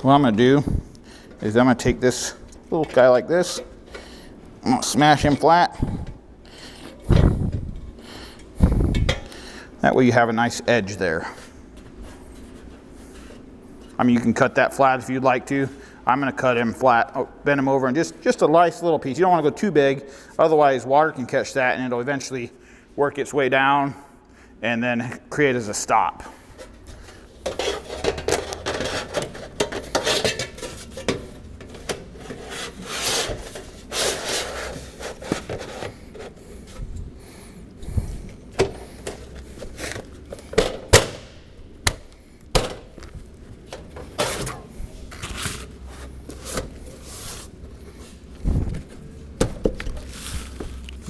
what I'm gonna do is I'm gonna take this little guy like this, I'm gonna smash him flat. That way you have a nice edge there. I mean, you can cut that flat if you'd like to. I'm gonna cut him flat, bend him over, and just a nice little piece. You don't wanna go too big, otherwise water can catch that and it'll eventually work its way down and then create as a stop.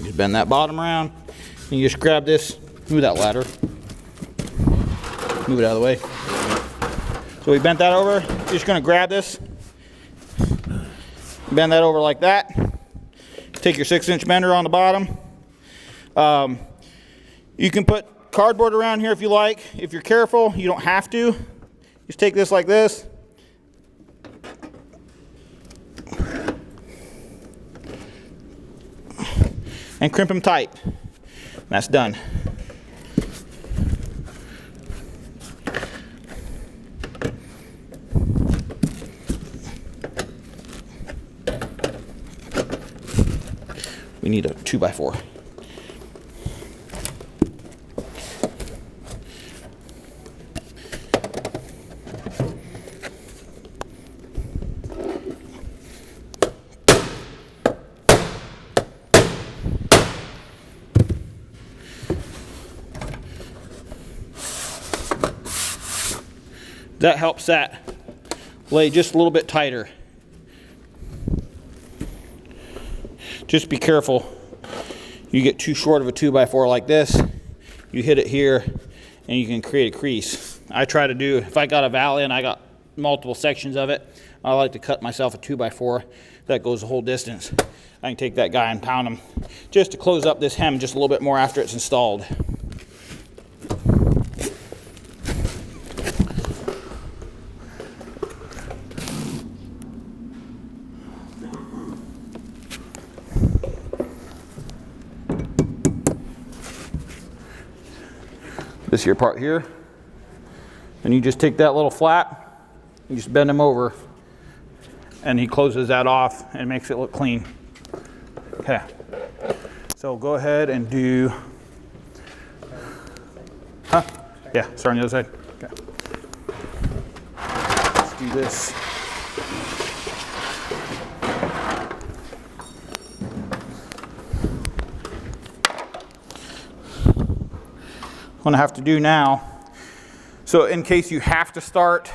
Just bend that bottom around, and you just grab this, move that ladder, move it out of the way. So we bent that over, you're just gonna grab this, bend that over like that, take your 6-inch bender on the bottom. You can put cardboard around here if you like. If you're careful, you don't have to. Just take this like this. And crimp them tight. That's done. We need a 2x4. That helps that lay just a little bit tighter. Just be careful. You get too short of a 2x4 like this, you hit it here and you can create a crease. I try to do, if I got a valley and I got multiple sections of it, I like to cut myself a 2x4 that goes the whole distance. I can take that guy and pound him just to close up this hem just a little bit more after it's installed. This here part here, and you just take that little flat, you just bend him over, and he closes that off and makes it look clean. Okay, so go ahead and do, yeah, start on the other side. Okay, let's do this. What I have to do now, so in case you have to start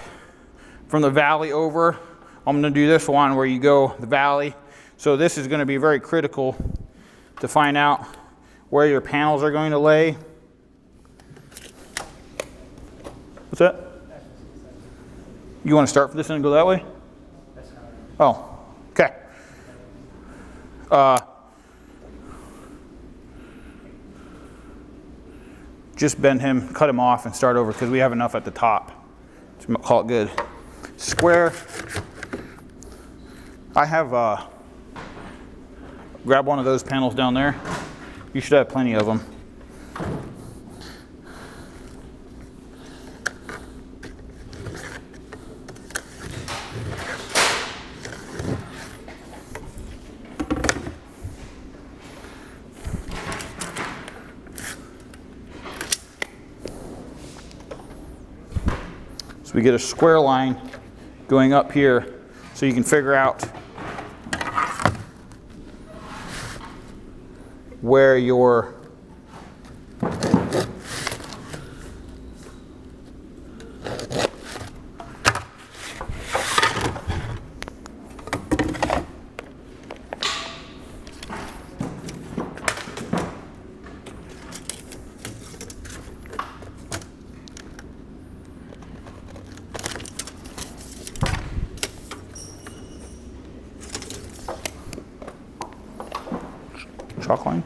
from the valley over, I'm going to do this one where you go the valley. So this is going to be very critical to find out where your panels are going to lay. What's that? You want to start from this end and go that way? Oh, okay. Just bend him, cut him off, and start over because we have enough at the top to call it good. Square. I have, grab one of those panels down there. You should have plenty of them. So we get a square line going up here so you can figure out where your chalk line.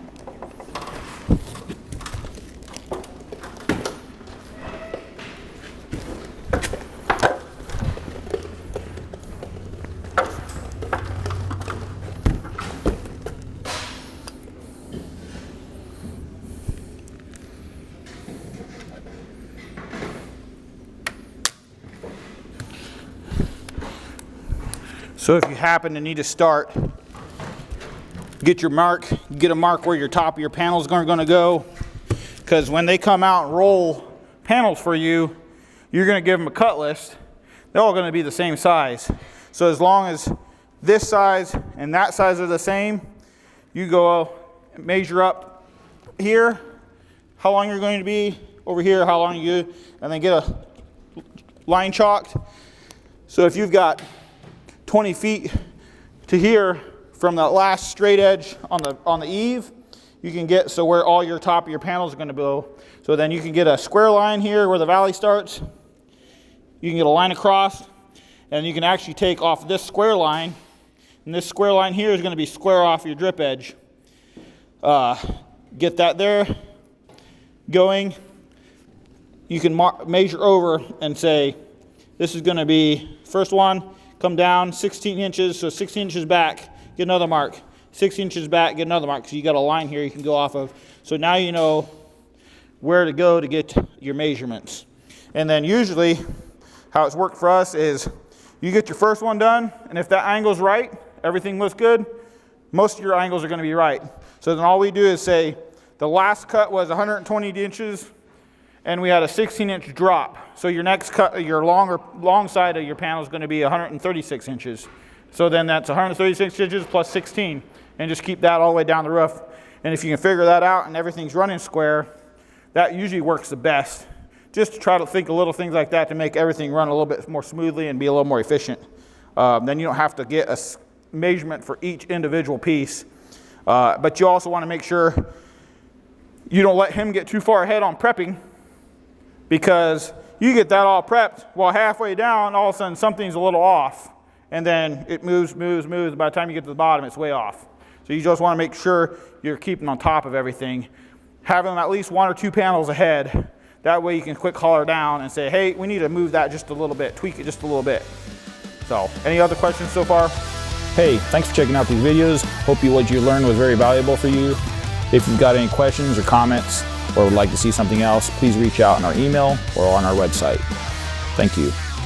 So if you happen to need to start, get your mark, get a mark where your top of your panels are going to go, because when they come out and roll panels for you, you're going to give them a cut list. They're all going to be the same size. So as long as this size and that size are the same, you go measure up here, how long you're going to be, over here, how long you, and then get a line chalked. So if you've got 20 feet to here from the last straight edge on the eave, you can get so where all your top of your panels are going to go. So then you can get a square line here where the valley starts. You can get a line across, and you can actually take off this square line, and this square line here is going to be square off your drip edge. Get that there going. You can measure over and say, this is going to be, first one, come down 16 inches, so 16 inches back, get another mark. 16 inches back, get another mark. So you got a line here you can go off of. So now you know where to go to get your measurements. And then usually, how it's worked for us is you get your first one done, and if that angle's right, everything looks good, most of your angles are going to be right. So then all we do is say the last cut was 120 inches, and we had a 16-inch drop. So your next cut, your long side of your panel is going to be 136 inches. So then that's 136 inches plus 16, and just keep that all the way down the roof. And if you can figure that out and everything's running square, that usually works the best. Just to try to think of little things like that to make everything run a little bit more smoothly and be a little more efficient. Then you don't have to get a measurement for each individual piece. But you also want to make sure you don't let him get too far ahead on prepping, because you get that all prepped, while halfway down, all of a sudden something's a little off. And then it moves. By the time you get to the bottom, it's way off. So you just want to make sure you're keeping on top of everything. Have them at least 1 or 2 panels ahead. That way you can quick holler down and say, hey, we need to move that just a little bit, tweak it just a little bit. So, any other questions so far? Hey, thanks for checking out these videos. Hope what you learned was very valuable for you. If you've got any questions or comments or would like to see something else, please reach out on our email or on our website. Thank you.